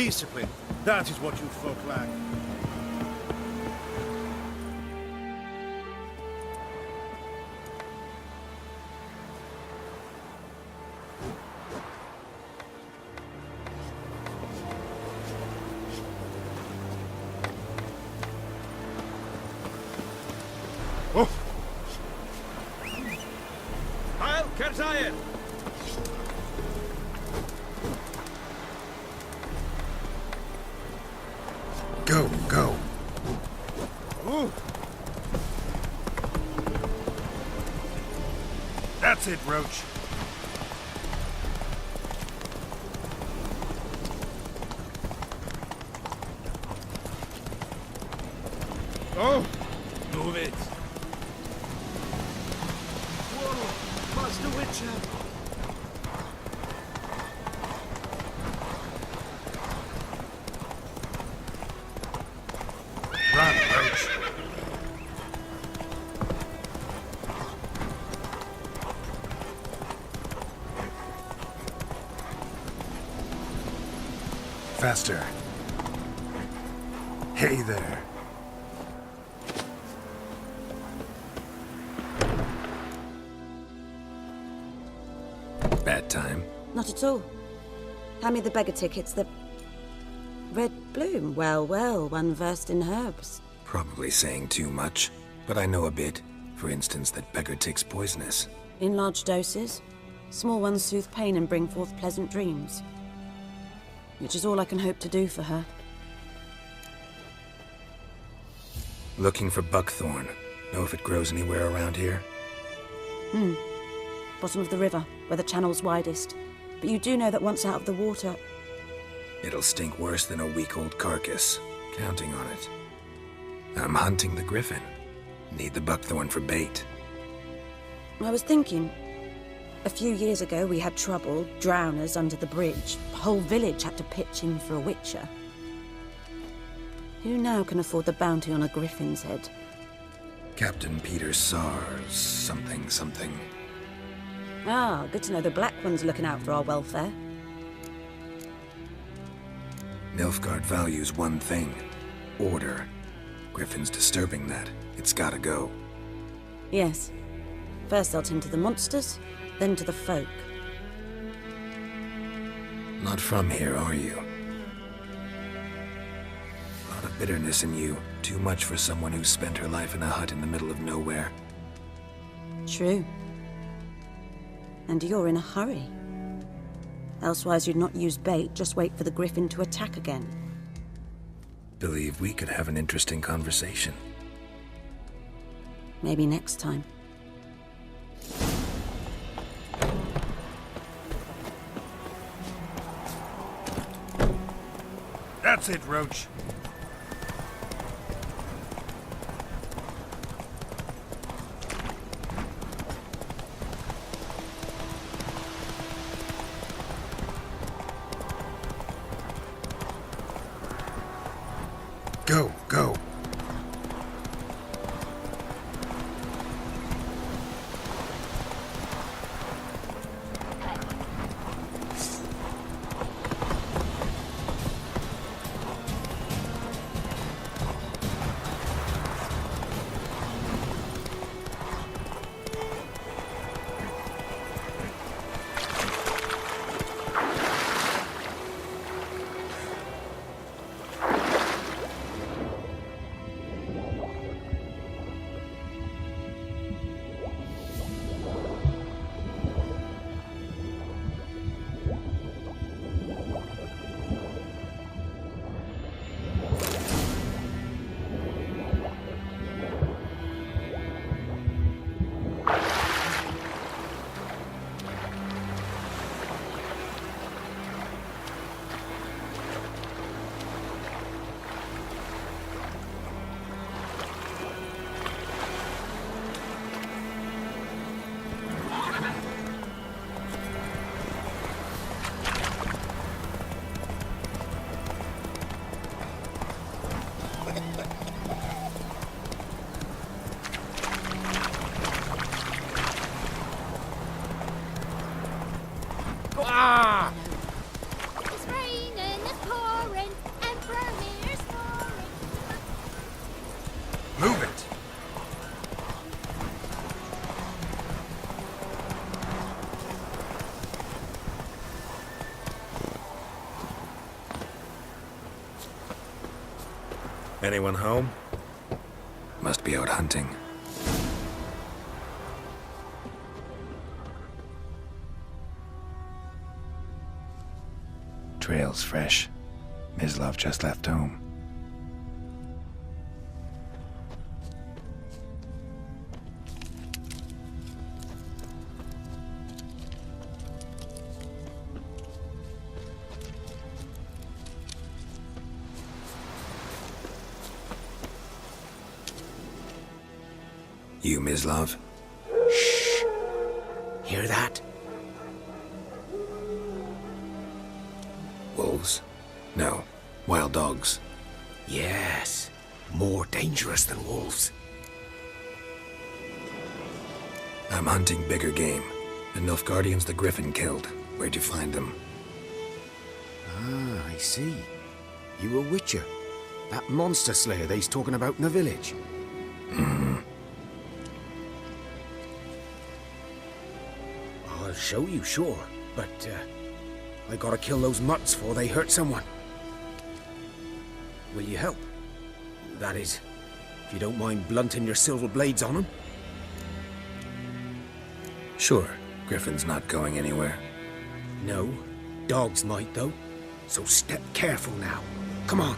Discipline. That is what you folk lack. Oh! Heil Kerzayen! Go, go. Ooh. That's it, Roach. Oh! Move it! Whoa! Master Witcher! Run, Roach. Faster. Hey there. Bad time. Not at all. Hand me the beggar tickets, the... Red bloom. Well, well, one versed in herbs. Probably saying too much, but I know a bit. For instance, that beggar tick's poisonous. In large doses. Small ones soothe pain and bring forth pleasant dreams. Which is all I can hope to do for her. Looking for buckthorn. Know if it grows anywhere around here? Bottom of the river, where the channel's widest. But you do know that once out of the water... It'll stink worse than a week-old carcass. Counting on it. I'm hunting the griffin. Need the buckthorn for bait. I was thinking... A few years ago we had trouble, drowners under the bridge. The whole village had to pitch in for a witcher. Who now can afford the bounty on a griffin's head? Captain Peter Sars, something, something. Ah, good to know the Black One's looking out for our welfare. Nilfgaard values one thing. Order. Griffin's disturbing that. It's gotta go. Yes. First they'll tend to the monsters, then to the folk. Not from here, are you? A lot of bitterness in you. Too much for someone who spent her life in a hut in the middle of nowhere. True. And you're in a hurry. Elsewise you'd not use bait, just wait for the griffin to attack again. Believe we could have an interesting conversation. Maybe next time. That's it, Roach. Go, go. Anyone home? Must be out hunting. Trail's fresh. Mislav just left home. You, Mislav? Shh. Hear that? Wolves? No. Wild dogs. Yes. More dangerous than wolves. I'm hunting bigger game. The Nilfgaardians the Griffin killed. Where'd you find them? Ah, I see. You a witcher. That monster slayer they's talking about in the village. I'll show you, sure. But, I gotta kill those mutts before they hurt someone. Will you help? That is, if you don't mind blunting your silver blades on them. Sure. Griffin's not going anywhere. No. Dogs might, though. So step careful now. Come on.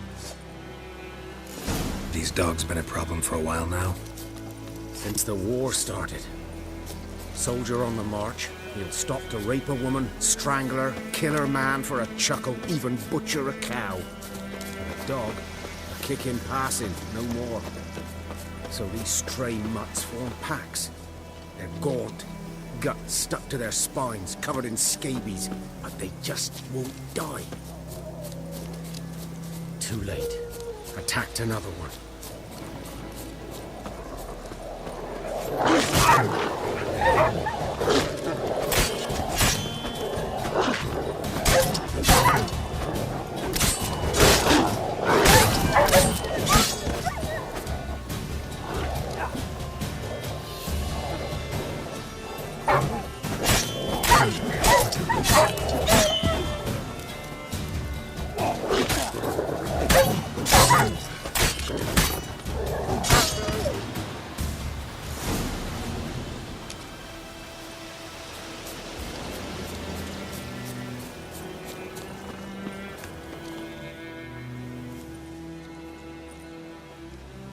These dogs been a problem for a while now? Since the war started. Soldier on the march, he'll stop to rape a woman, strangle her, kill her man for a chuckle, even butcher a cow. And a dog, a kick in passing, no more. So these stray mutts form packs. They're gaunt, guts stuck to their spines, covered in scabies, but they just won't die. Too late. Attacked another one.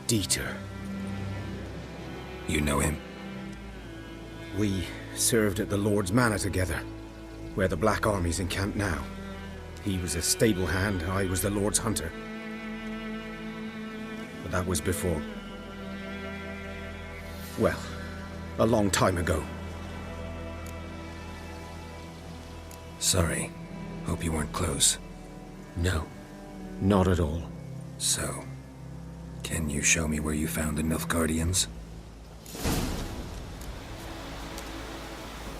Dieter. You know him? We served at the Lord's Manor together, where the Black Army's encamped now. He was a stable hand, I was the Lord's hunter. But that was before... well, a long time ago. Sorry. Hope you weren't close. No, not at all. So, can you show me where you found the Nilfgaardians?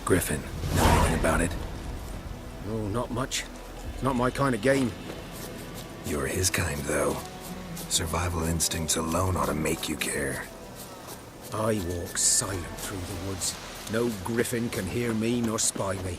Griffin, know anything about it? No, not much. Not my kind of game. You're his kind, though. Survival instincts alone ought to make you care. I walk silent through the woods. No griffin can hear me nor spy me.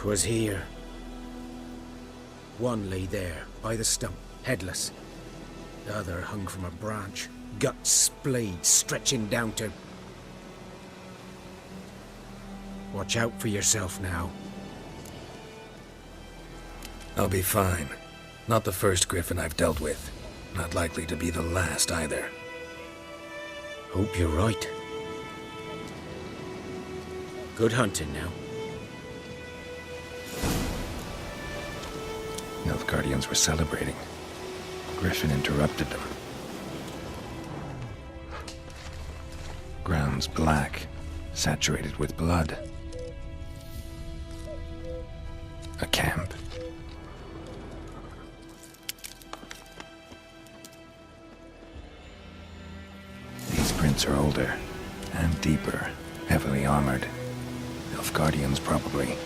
Was here. One lay there, by the stump, headless. The other hung from a branch, guts splayed, stretching down to... Watch out for yourself now. I'll be fine. Not the first Griffin I've dealt with. Not likely to be the last, either. Hope you're right. Good hunting now. Nilfgaardians were celebrating. Griffin interrupted them. Ground's black, saturated with blood. A camp. These prints boots are older and deeper, heavily armored. Nilfgaardians, probably.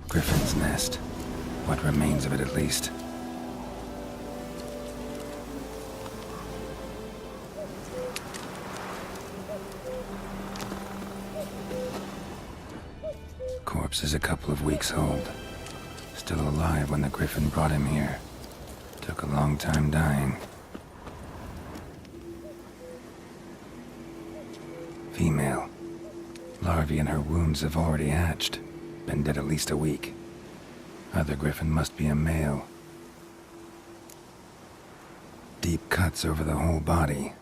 Griffin's nest. What remains of it, at least. Corpse is a couple of weeks old. Still alive when the Griffin brought him here. Took a long time dying. Female. Larvae in her wounds have already hatched. Been dead at least a week. Other Griffin must be a male. Deep cuts over the whole body.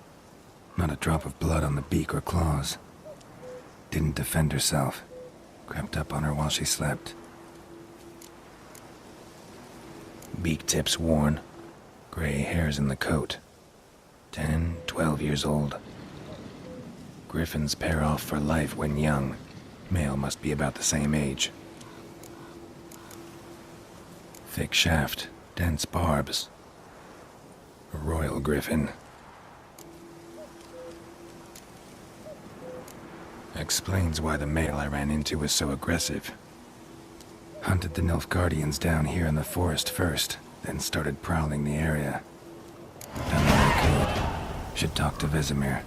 Not a drop of blood on the beak or claws. Didn't defend herself. Crept up on her while she slept. Beak tips worn. Gray hairs in the coat. 10, 12 years old. Griffins pair off for life when young. Male must be about the same age. Thick shaft, dense barbs. A royal griffin. Explains why the male I ran into was so aggressive. Hunted the Nilfgaardians down here in the forest first, then started prowling the area. Done what I could. Should talk to Vesemir.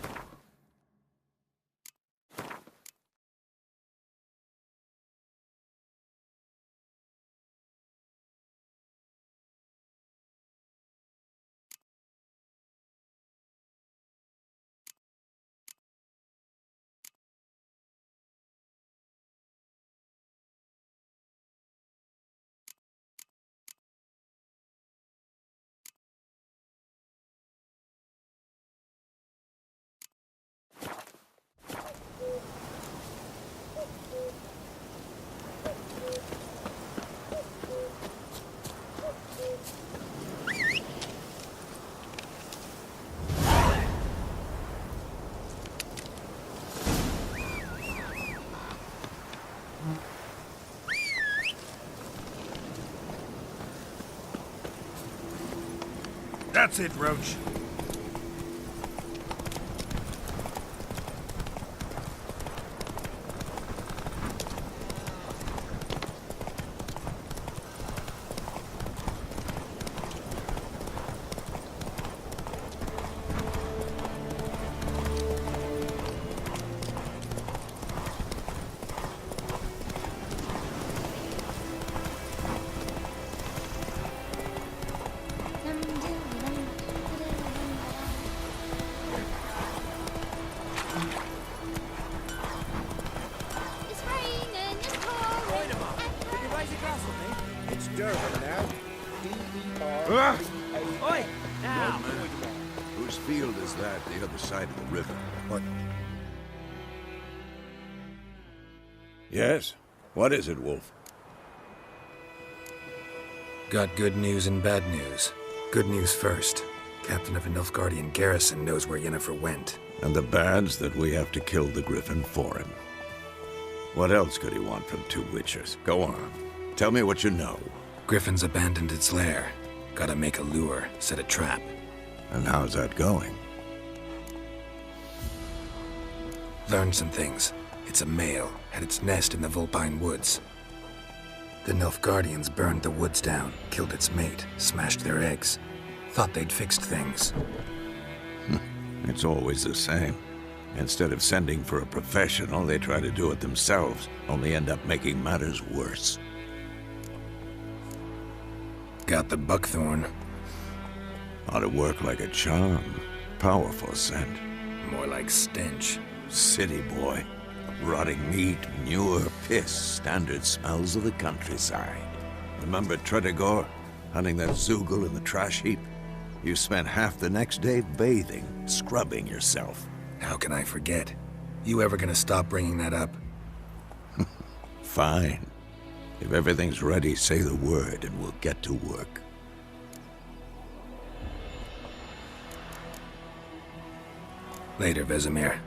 That's it, Roach. Oi! Now! Whose field is that, the other side of the river? What? Yes? What is it, Wolf? Got good news and bad news. Good news first. Captain of a Nilfgaardian garrison knows where Yennefer went. And the bad's that we have to kill the Griffin for him. What else could he want from two witchers? Go on. Tell me what you know. Griffin's abandoned its lair. Gotta make a lure, set a trap. And how's that going? Learned some things. It's a male, had its nest in the Vulpine Woods. The Nilfgaardians burned the woods down, killed its mate, smashed their eggs. Thought they'd fixed things. It's always the same. Instead of sending for a professional, they try to do it themselves, only end up making matters worse. Got the buckthorn. Ought to work like a charm. Powerful scent. More like stench. City boy. Rotting meat, manure, piss, standard smells of the countryside. Remember Tredegor? Hunting that Zoogle in the trash heap? You spent half the next day bathing, scrubbing yourself. How can I forget? You ever gonna stop bringing that up? Fine. If everything's ready, say the word and we'll get to work. Later, Vesemir.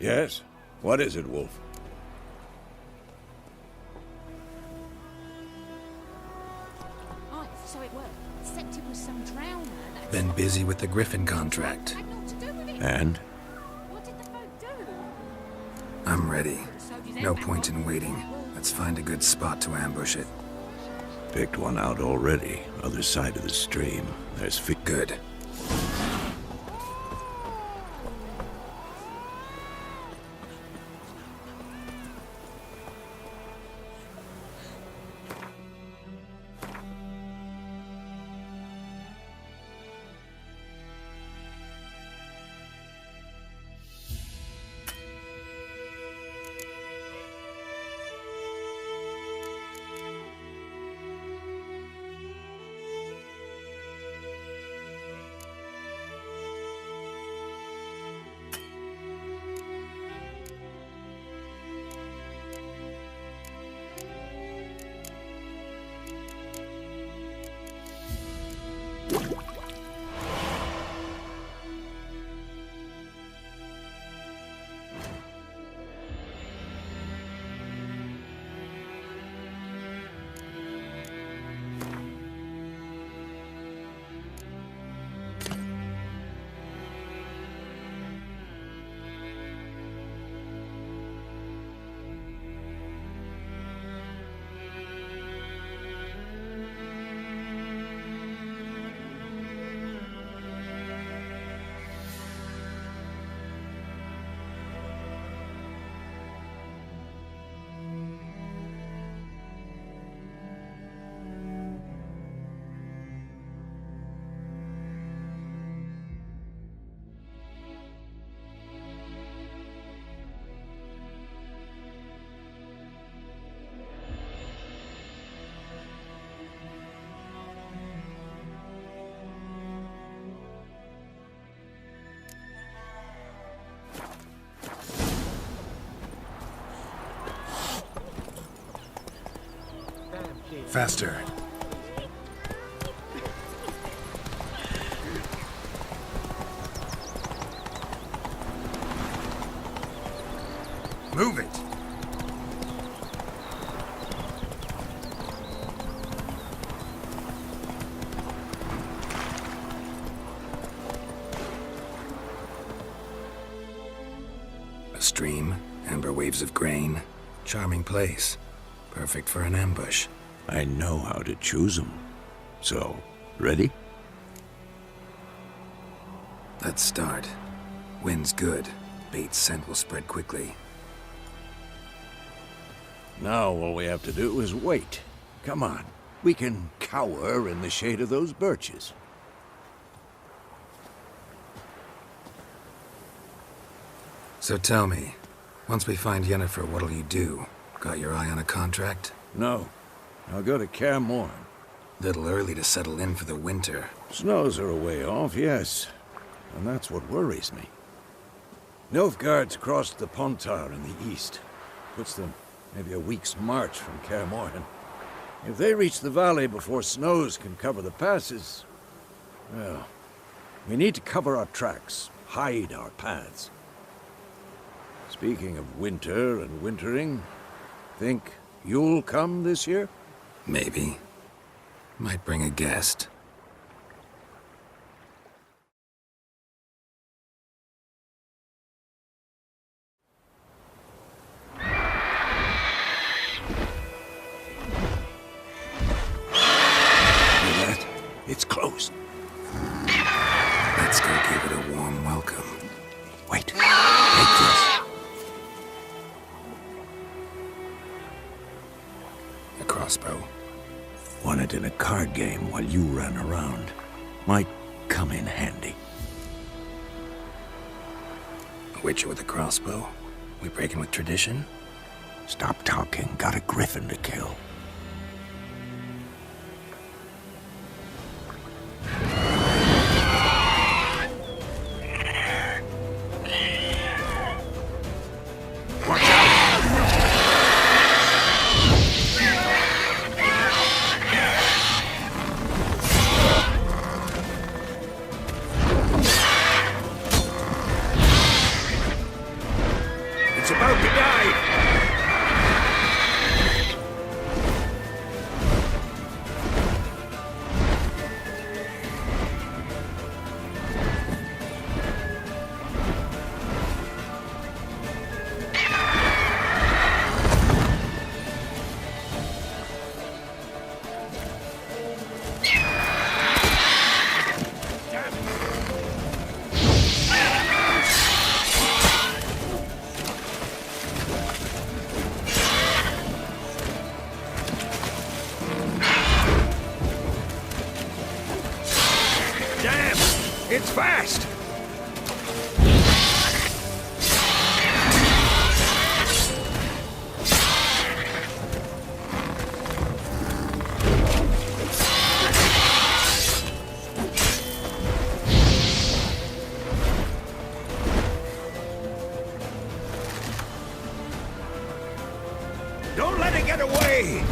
Yes? What is it, Wolf? Oh, so it worked. Except it was some drowner. Been busy with the Griffin contract. Had naught to do with it. And? What did the folk do? I'm ready. So did No everyone. point in waiting. Let's find a good spot to ambush it. Picked one out already. Other side of the stream. There's Good. Faster. Move it. A stream, amber waves of grain. Charming place. Perfect for an ambush. I know how to choose them. So, ready? Let's start. Wind's good. Bait's scent will spread quickly. Now all we have to do is wait. Come on. We can cower in the shade of those birches. So tell me, once we find Yennefer, what'll you do? Got your eye on a contract? No. I'll go to Kaer Morhen. Little early to settle in for the winter. Snows are a way off, yes. And that's what worries me. Nilfgaard's crossed the Pontar in the east. Puts them maybe a week's march from Kaer Morhen. If they reach the valley before snows can cover the passes, well, we need to cover our tracks, hide our paths. Speaking of winter and wintering, think you'll come this year? Maybe. Might bring a guest. Let's go give it a warm welcome. Wait, take this. A crossbow. Won it in a card game while you ran around. Might come in handy. A witcher with a crossbow? We breaking with tradition? Stop talking. Got a griffin to kill. It's about to die! Damn! It's fast! Don't let it get away!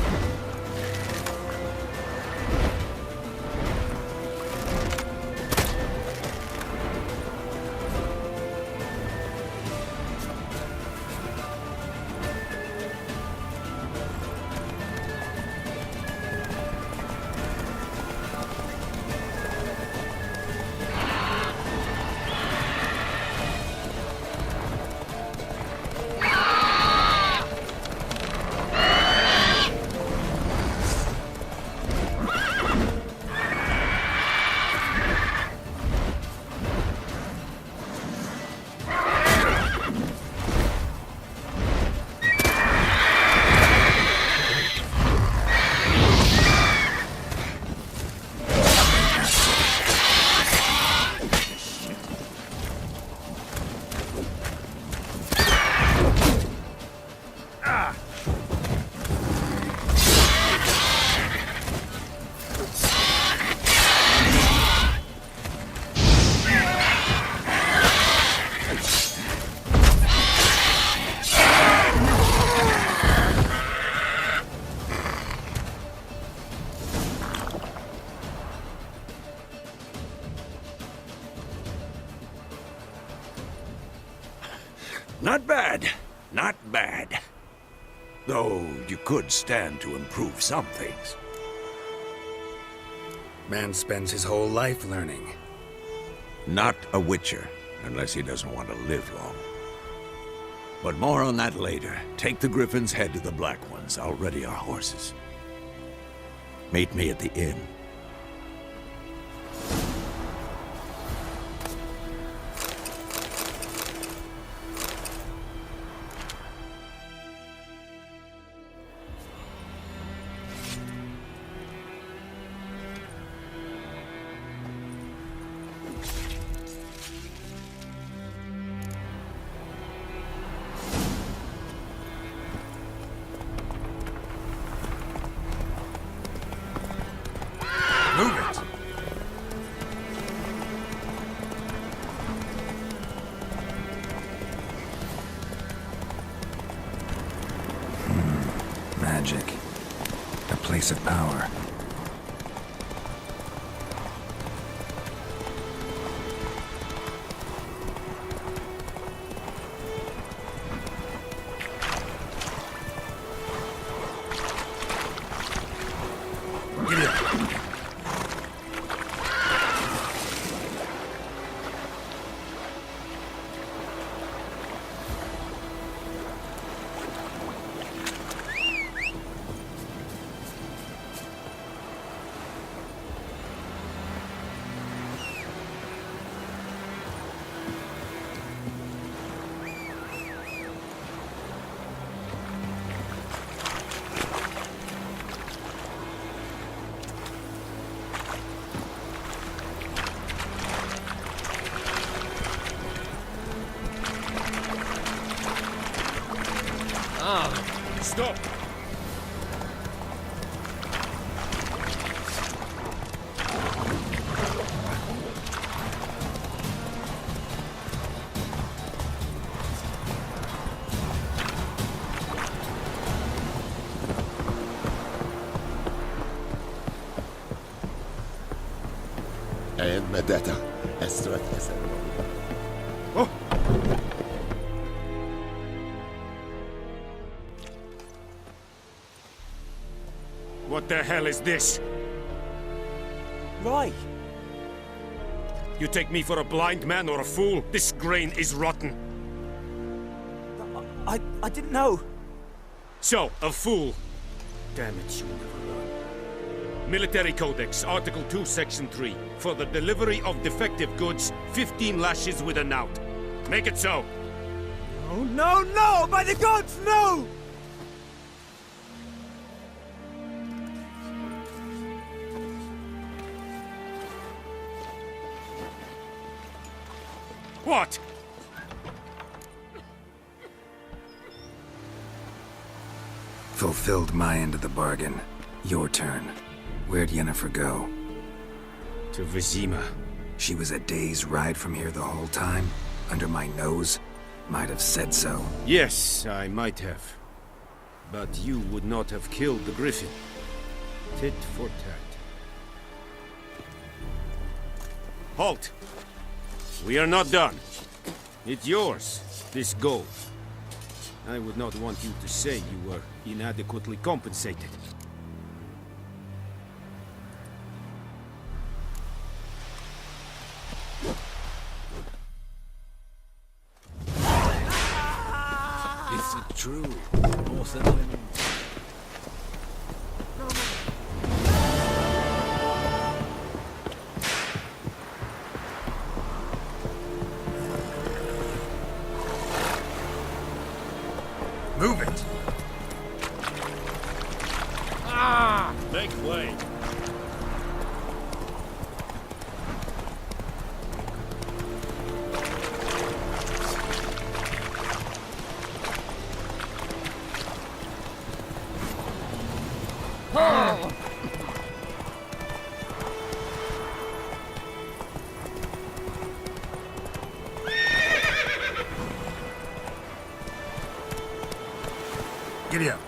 Not bad. Not bad. Though you could stand to improve some things. Man spends his whole life learning. Not a witcher, unless he doesn't want to live long. But more on that later. Take the Griffin's head to the Black Ones. I'll ready our horses. Meet me at the inn. Move it! Magic. A place of power. Giddy up. Vendetta estratese. What the hell is this? Right. You take me for a blind man or a fool? This grain is rotten. I didn't know. So, a fool. Damn it, you never learn. Military Codex, Article 2, Section 3. For the delivery of defective goods, 15 lashes with a knout. Make it so. Oh, no, no! By the gods, no! What? Fulfilled my end of the bargain. Your turn. Where'd Yennefer go? To Vizima. She was a day's ride from here the whole time? Under my nose? Might have said so. Yes, I might have. But you would not have killed the griffin. Tit for tat. Halt! We are not done. It's yours, this gold. I would not want you to say you were inadequately compensated. Is it true? North Island. Move it! Make way. Giddy up.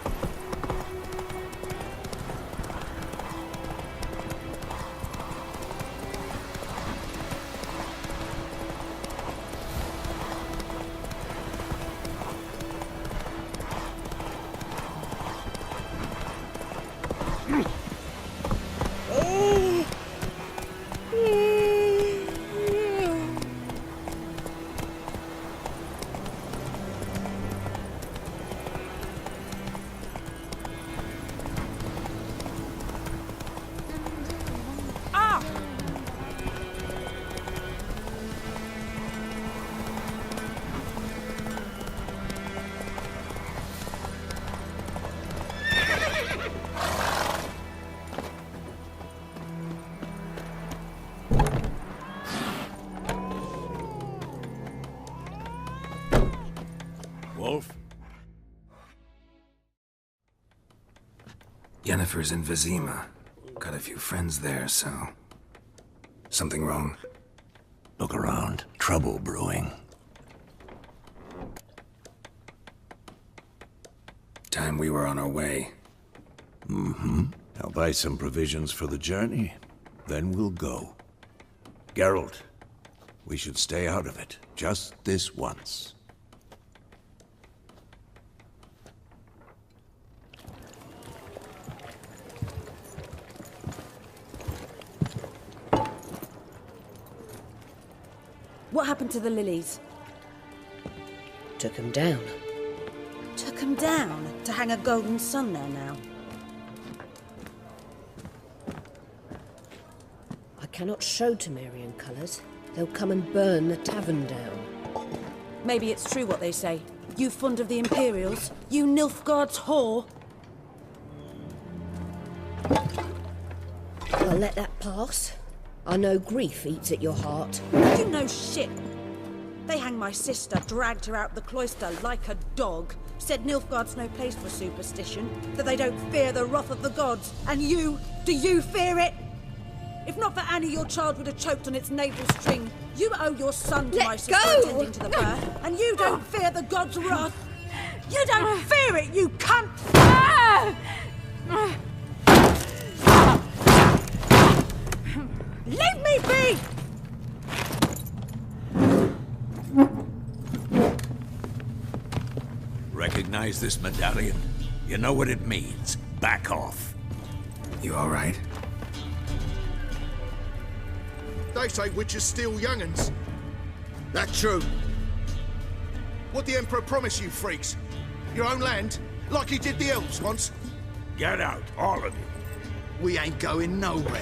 Wolf? Yennefer's in Vizima. Got a few friends there, so... Something wrong? Look around. Trouble brewing. Time we were on our way. I'll buy some provisions for the journey. Then we'll go. Geralt, we should stay out of it. Just this once. What happened to the lilies? Took him down. Took them down to hang a golden sun there now. I cannot show Temerian colours. They'll come and burn the tavern down. Maybe it's true what they say. You fond of the Imperials? You Nilfgaard's whore? I'll let that pass. I know grief eats at your heart. You know shit. They hanged my sister, dragged her out the cloister like a dog. Said Nilfgaard's no place for superstition, that they don't fear the wrath of the gods. And you, do you fear it? If not for Annie, your child would have choked on its navel string. You owe your son to my sister attending to the birth, and you don't fear the gods' wrath. You don't fear it, you cunt! Leave me be! me! Recognize this medallion? You know what it means. Back off. You all right? They say witches steal young'uns. That true? What the Emperor promised you freaks? Your own land? Like he did the elves once? Get out, all of you. We ain't going nowhere.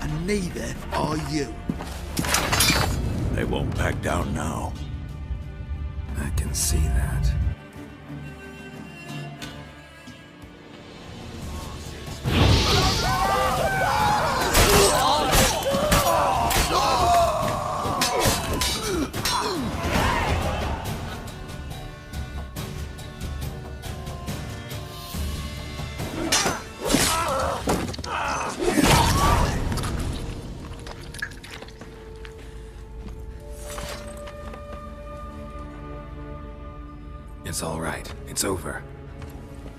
And neither are you. They won't back down now. I can see that. It's all right. It's over.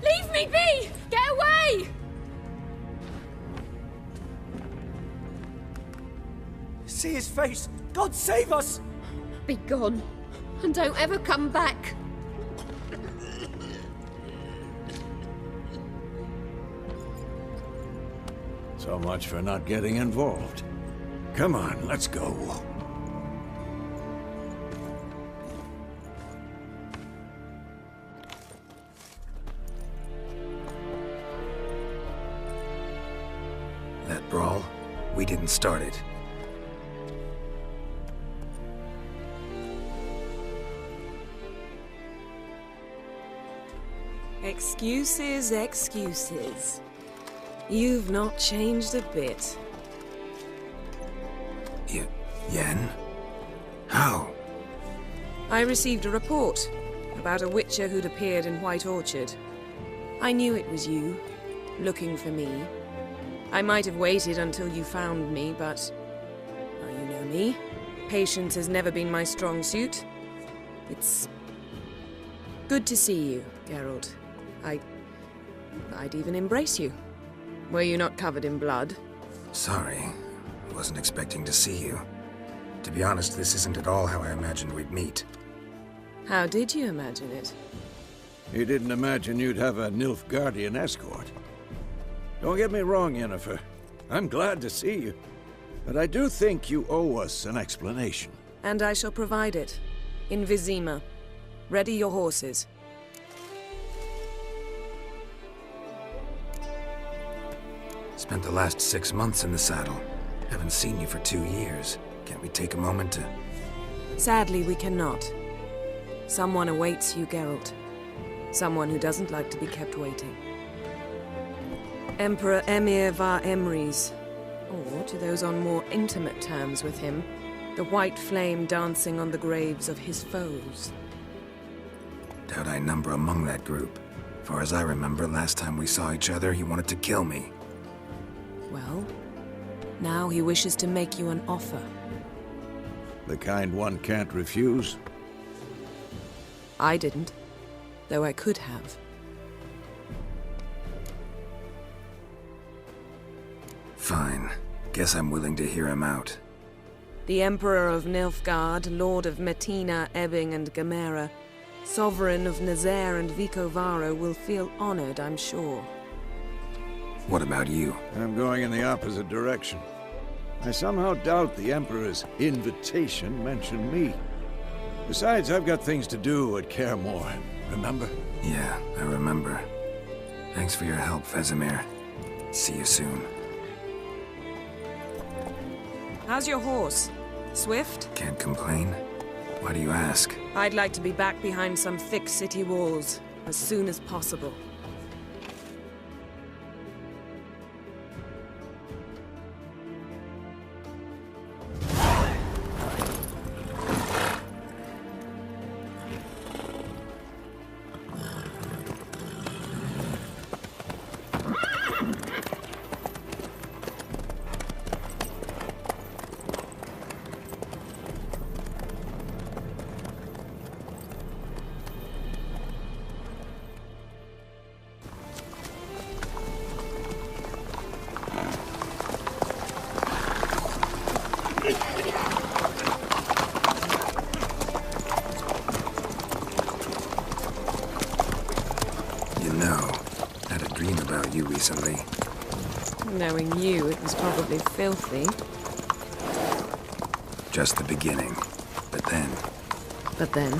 Leave me be! Get away! See his face! God save us! Be gone, and don't ever come back. So much for not getting involved. Come on, let's go. That brawl, we didn't start it. Excuses, excuses. You've not changed a bit. Yen? How? I received a report about a witcher who'd appeared in White Orchard. I knew it was you, looking for me. I might have waited until you found me, but... well, you know me. Patience has never been my strong suit. It's... good to see you, Geralt. I'd even embrace you. Were you not covered in blood? Sorry. I wasn't expecting to see you. To be honest, this isn't at all how I imagined we'd meet. How did you imagine it? You didn't imagine you'd have a Nilfgaardian escort. Don't get me wrong, Yennefer. I'm glad to see you. But I do think you owe us an explanation. And I shall provide it. In Vizima. Ready your horses. Spent the last 6 months in the saddle. Haven't seen you for 2 years. Can't we take a moment to... Sadly, we cannot. Someone awaits you, Geralt. Someone who doesn't like to be kept waiting. Emperor Emir var Emrys, or to those on more intimate terms with him, the white flame dancing on the graves of his foes. Doubt I number among that group. Far as I remember, last time we saw each other, he wanted to kill me. Well, now he wishes to make you an offer. The kind one can't refuse? I didn't, though I could have. Fine. Guess I'm willing to hear him out. The Emperor of Nilfgaard, Lord of Metina, Ebbing and Gamera, Sovereign of Nazaire and Vicovaro will feel honored, I'm sure. What about you? I'm going in the opposite direction. I somehow doubt the Emperor's invitation mentioned me. Besides, I've got things to do at Kaer Morhen, remember? Yeah, I remember. Thanks for your help, Vesemir. See you soon. How's your horse? Swift? Can't complain. Why do you ask? I'd like to be back behind some thick city walls as soon as possible. You know, I had a dream about you recently. Knowing you, it was probably filthy. Just the beginning. But then... But then...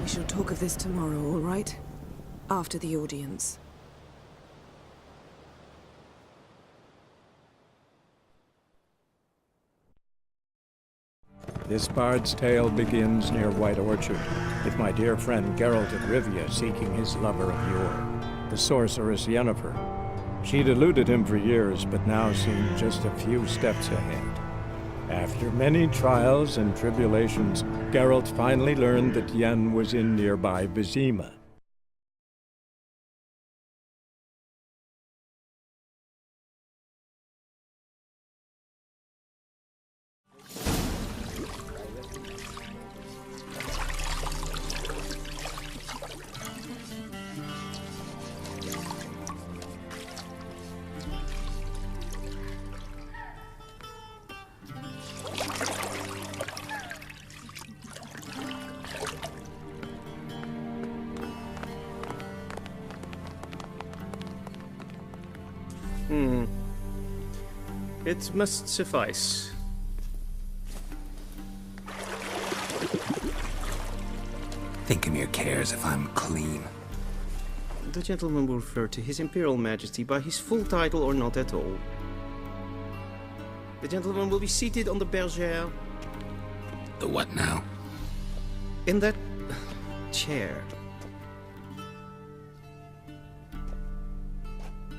We shall talk of this tomorrow, all right? After the audience. This bard's tale begins near White Orchard, with my dear friend Geralt of Rivia seeking his lover of yore, the sorceress Yennefer. She'd eluded him for years, but now seemed just a few steps ahead. After many trials and tribulations, Geralt finally learned that Yen was in nearby Vizima. It must suffice. Thinking cares if I'm clean. The gentleman will refer to His Imperial Majesty by his full title or not at all. The gentleman will be seated on the bergère. The what now? In that chair.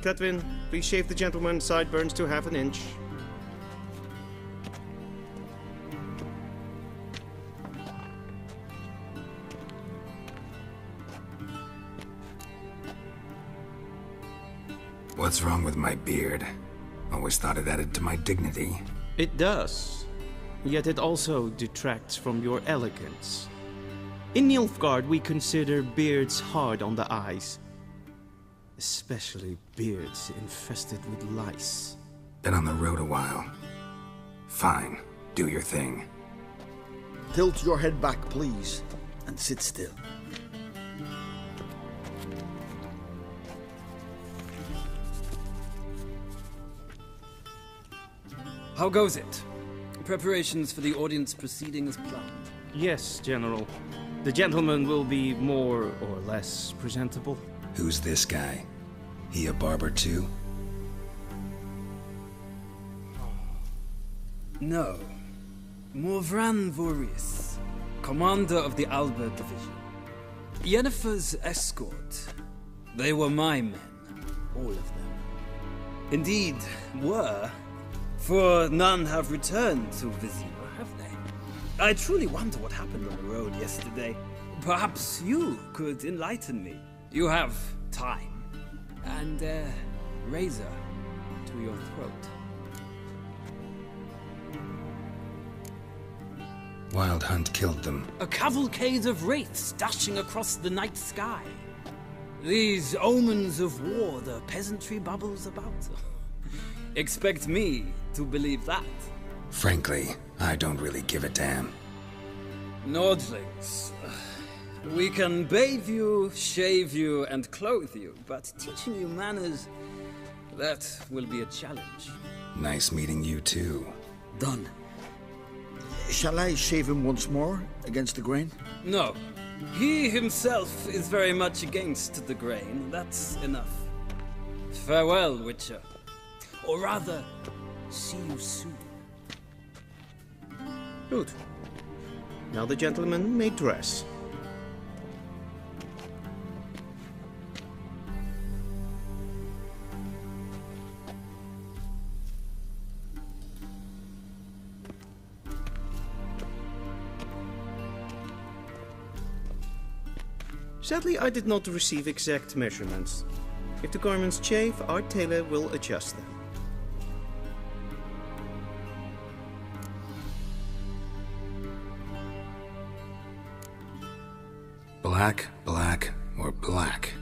Catwin, please shave the gentleman's sideburns to half an inch. What's wrong with my beard? Always thought it added to my dignity. It does. Yet it also detracts from your elegance. In Nilfgaard, we consider beards hard on the eyes. Especially beards infested with lice. Been on the road a while. Fine. Do your thing. Tilt your head back, please, and sit still. How goes it? Preparations for the audience proceeding as planned? Yes, General. The gentleman will be more or less presentable. Who's this guy? He a barber too? No. Morvran Vorius, commander of the Alba Division. Yennefer's escort. They were my men, all of them. Indeed, were, for none have returned to Vizima, have they? I truly wonder what happened on the road yesterday. Perhaps you could enlighten me. You have time. And a razor to your throat. Wild Hunt killed them. A cavalcade of wraiths dashing across the night sky. These omens of war the peasantry bubbles about. Expect me to believe that? Frankly, I don't really give a damn. Nordlings. We can bathe you, shave you, and clothe you, but teaching you manners, That will be a challenge. Nice meeting you too. Done. Shall I shave him once more against the grain? No. He himself is very much against the grain. That's enough. Farewell, Witcher. Or rather, see you soon. Good. Now the gentleman may dress. Sadly, I did not receive exact measurements. If the garments chafe, our tailor will adjust them. Black, black, or black?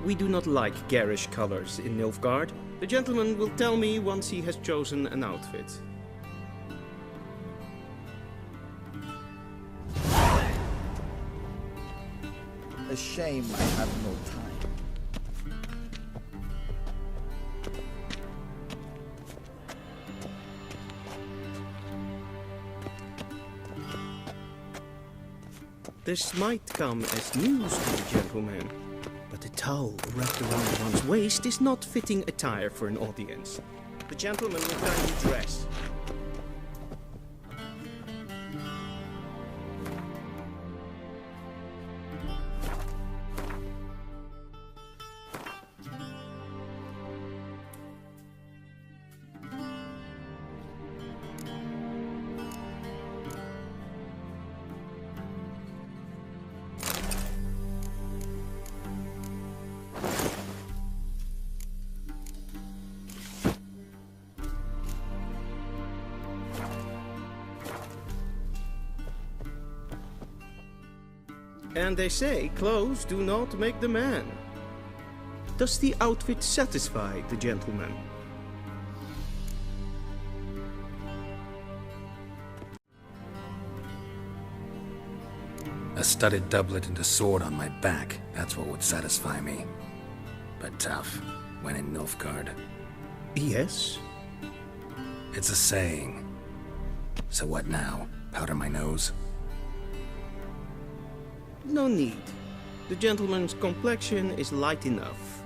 We do not like garish colors in Nilfgaard. The gentleman will tell me once he has chosen an outfit. A shame I have no time. This might come as news to the gentleman, but a towel wrapped around one's waist is not fitting attire for an audience. The gentleman will kindly dress. And they say clothes do not make the man. Does the outfit satisfy the gentleman? A studded doublet and a sword on my back, that's what would satisfy me. But tough, when in Nilfgaard. Yes? It's a saying. So what now? Powder my nose? No need. The gentleman's complexion is light enough.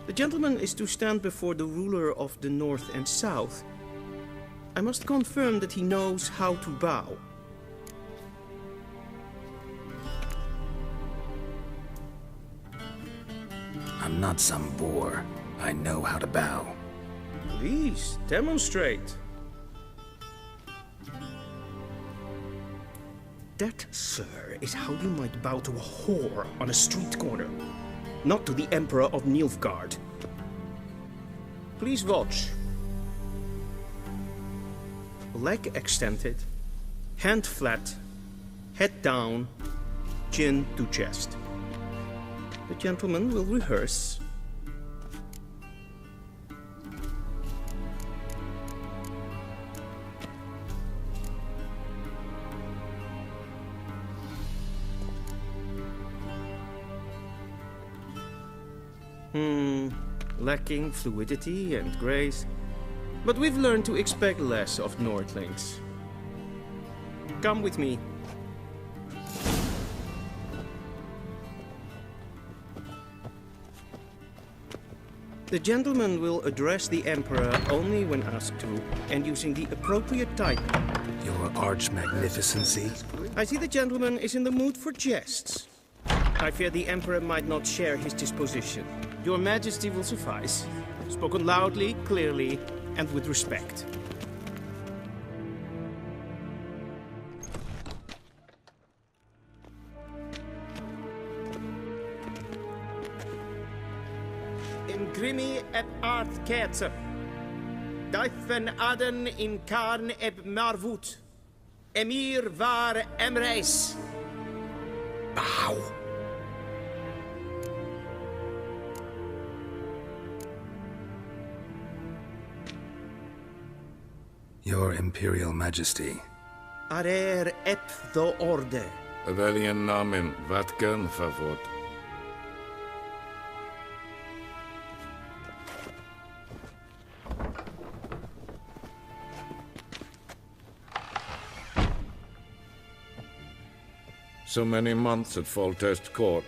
The gentleman is to stand before the ruler of the North and South. I must confirm that he knows how to bow. I'm not some boor. I know how to bow. Please, demonstrate. That, sir, is how you might bow to a whore on a street corner, not to the Emperor of Nilfgaard. Please watch. Leg extended, hand flat, head down, chin to chest. The gentleman will rehearse. Lacking fluidity and grace. But we've learned to expect less of Nordlings. Come with me. The gentleman will address the Emperor only when asked to, and using the appropriate title. Your Arch-Magnificency? I see the gentleman is in the mood for jests. I fear the Emperor might not share his disposition. Your Majesty will suffice. Spoken loudly, clearly, and with respect. In grimi et art ketzer. Daifen aden in karn eb marvut. Emir var emreis. Bow. Your Imperial Majesty. Arer ep the orde. Velian namen, wat gun favort. So many months at Foltest Court.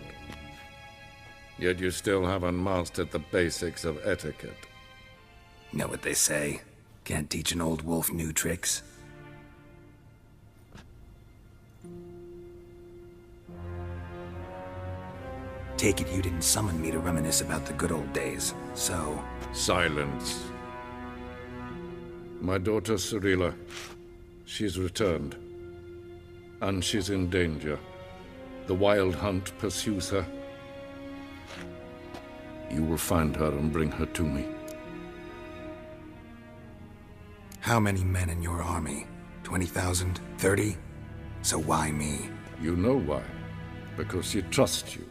Yet you still haven't mastered the basics of etiquette. Know what they say? Can't teach an old wolf new tricks. Take it you didn't summon me to reminisce about the good old days, so... Silence. My daughter Cirilla, she's returned. And she's in danger. The Wild Hunt pursues her. You will find her and bring her to me. How many men in your army? 20,000? 30? So why me? You know why. Because she trusts you.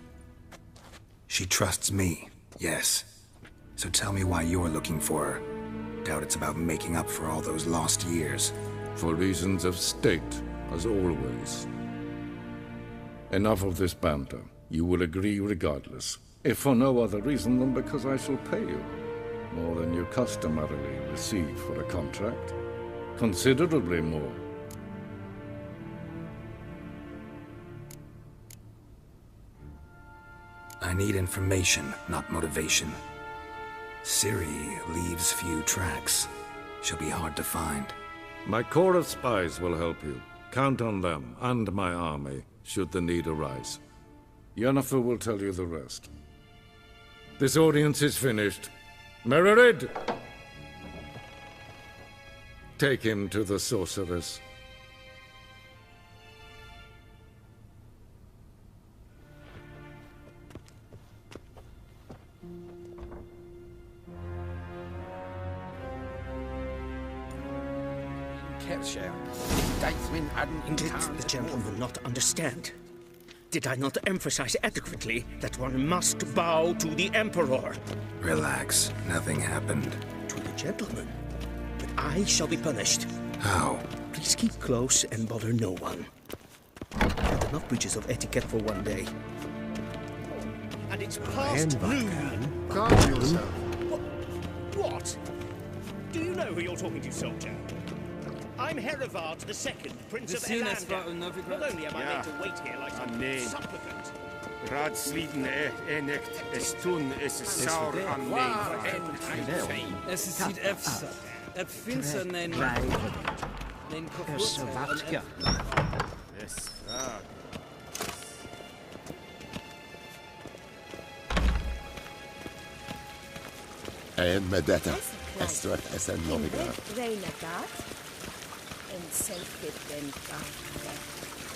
She trusts me, yes. So tell me why you're looking for her. Doubt it's about making up for all those lost years. For reasons of state, as always. Enough of this banter. You will agree regardless. If for no other reason than because I shall pay you. More than you customarily receive for a contract. Considerably more. I need information, not motivation. Ciri leaves few tracks. She'll be hard to find. My corps of spies will help you. Count on them, and my army, should the need arise. Yennefer will tell you the rest. This audience is finished. Mererid! Take him to the sorceress. Did the gentleman not understand? Did I not emphasize adequately that one must bow to the Emperor? Relax. Nothing happened. To the gentleman. But I shall be punished. How? Please keep close and bother no one. Had enough breaches of etiquette for one day. And it's past noon. Calm yourself. What? Do you know who you're talking to, soldier? I'm Herivard II, Prince of Elanda. Not only am I made to wait here like some supplicant. Raadsliden enecht, es tun, es is saur an neem. Es is niet efsa. Et finsa nen Slovakia. Es frag. En med detta, Estrat är en Novigrad. En self-defense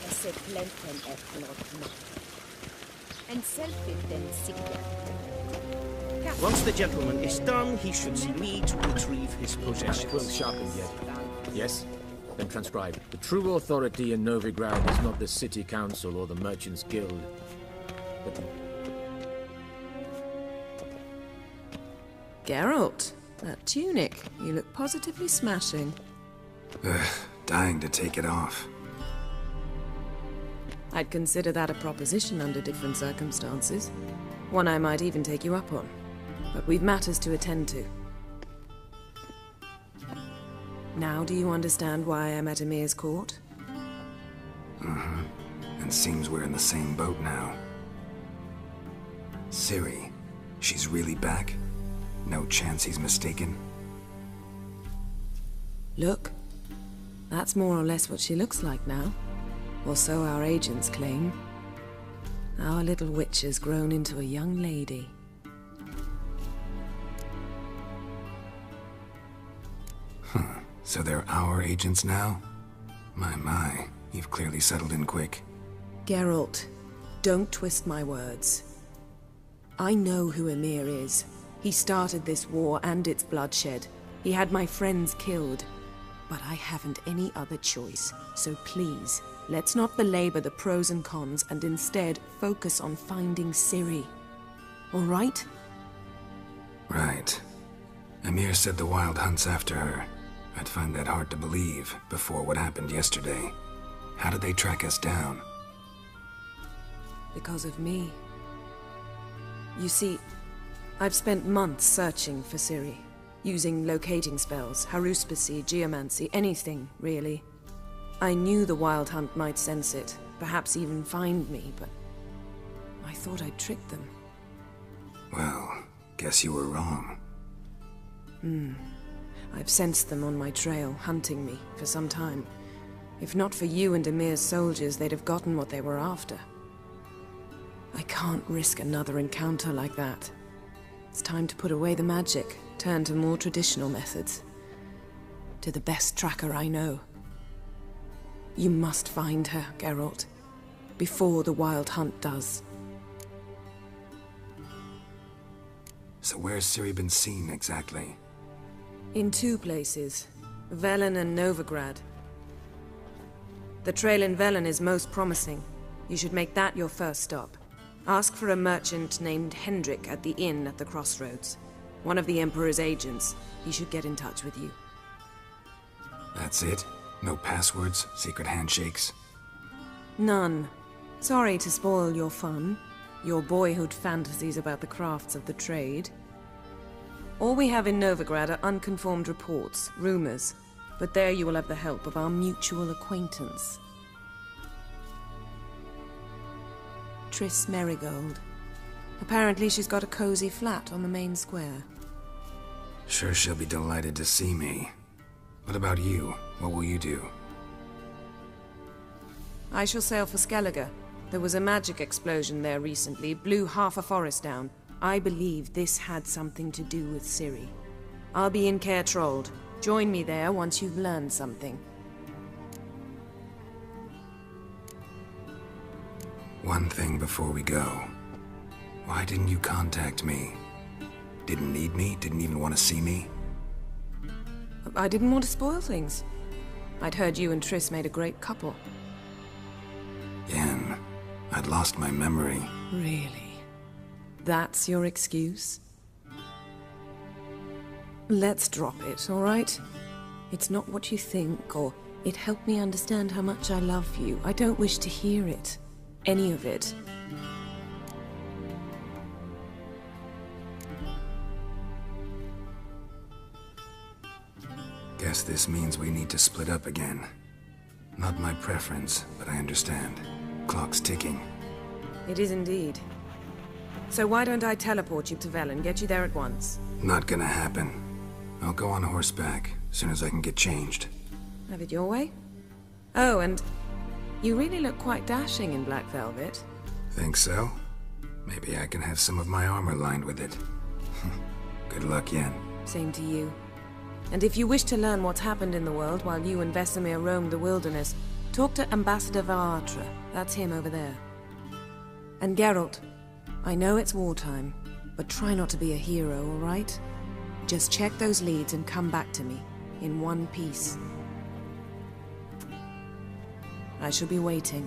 as a plantain at not. And self-defense Once the gentleman is done, he should see me to retrieve his possessions. Quill sharpened yet? Yes? Then transcribe. The true authority in Novigrad is not the city council or the merchants' guild, but... Geralt, that tunic. You look positively smashing. Ugh, dying to take it off. I'd consider that a proposition under different circumstances. One I might even take you up on. But we've matters to attend to. Now do you understand why I'm at Emir's court? Mm-hmm. And seems we're in the same boat now. Ciri, she's really back? No chance he's mistaken? Look. That's more or less what she looks like now. Or so our agents claim. Our little witch has grown into a young lady. Huh. So they're our agents now? My, you've clearly settled in quick. Geralt, don't twist my words. I know who Emir is. He started this war and its bloodshed. He had my friends killed. But I haven't any other choice. So please, let's not belabor the pros and cons and instead focus on finding Ciri. All right? Right. Emir said the Wild Hunt's after her. I'd find that hard to believe before what happened yesterday. How did they track us down? Because of me. You see, I've spent months searching for Ciri. Using locating spells, haruspicy, geomancy, anything, really. I knew the Wild Hunt might sense it, perhaps even find me, but I thought I'd tricked them. Well, guess you were wrong. I've sensed them on my trail, hunting me, for some time. If not for you and Emir's soldiers, they'd have gotten what they were after. I can't risk another encounter like that. It's time to put away the magic, turn to more traditional methods. To the best tracker I know. You must find her, Geralt, before the Wild Hunt does. So where's Ciri been seen exactly? In 2 places, Velen and Novigrad. The trail in Velen is most promising. You should make that your first stop. Ask for a merchant named Hendrik at the inn at the crossroads. One of the Emperor's agents. He should get in touch with you. That's it? No passwords, secret handshakes? None. Sorry to spoil your fun. Your boyhood fantasies about the crafts of the trade. All we have in Novigrad are unconfirmed reports, rumors. But there you will have the help of our mutual acquaintance. Triss Merigold. Apparently she's got a cozy flat on the main square. Sure she'll be delighted to see me. What about you? What will you do? I shall sail for Skellige. There was a magic explosion there recently, blew half a forest down. I believe this had something to do with Ciri. I'll be in Caer Trold. Join me there once you've learned something. One thing before we go. Why didn't you contact me? Didn't need me? Didn't even want to see me? I didn't want to spoil things. I'd heard you and Triss made a great couple. Yen, I'd lost my memory. Really? That's your excuse? Let's drop it, all right? It's not what you think, or it helped me understand how much I love you. I don't wish to hear it. Any of it. Guess this means we need to split up again. Not my preference, but I understand. Clock's ticking. It is indeed. So why don't I teleport you to Velen, get you there at once? Not gonna happen. I'll go on horseback, as soon as I can get changed. Have it your way? Oh, and you really look quite dashing in black velvet. Think so? Maybe I can have some of my armor lined with it. Good luck, Yen. Same to you. And if you wish to learn what's happened in the world while you and Vesemir roamed the wilderness, talk to Ambassador Varatra. That's him over there. And Geralt, I know it's wartime, but try not to be a hero, all right? Just check those leads and come back to me, in one piece. I shall be waiting.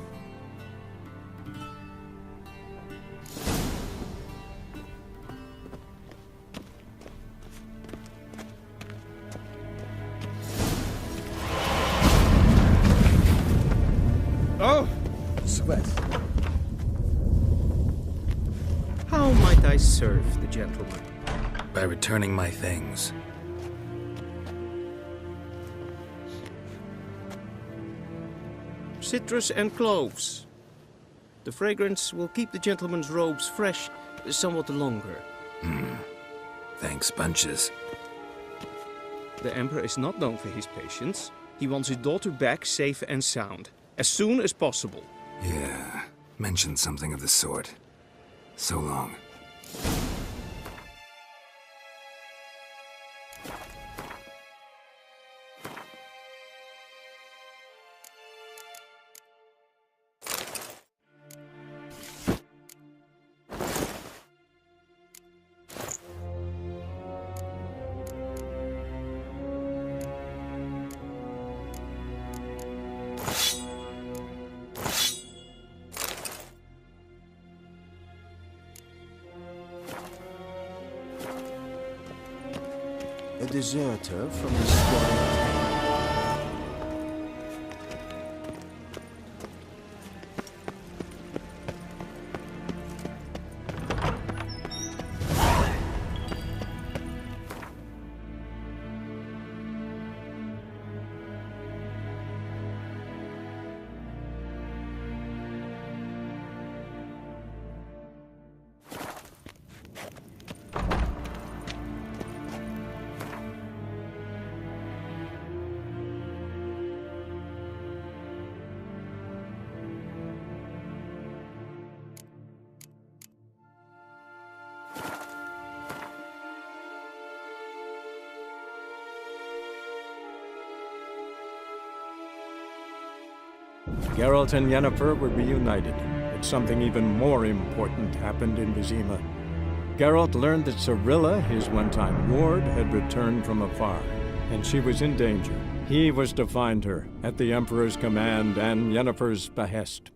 Oh! Sweat. How might I serve the gentleman? By returning my things. Citrus and cloves. The fragrance will keep the gentleman's robes fresh somewhat longer. Thanks, bunches. The Emperor is not known for his patience. He wants his daughter back safe and sound, as soon as possible. Yeah, mentioned something of the sort. So long. A deserter from the squad. Geralt and Yennefer were reunited, but something even more important happened in Vizima. Geralt learned that Cirilla, his one-time ward, had returned from afar, and she was in danger. He was to find her, at the Emperor's command and Yennefer's behest.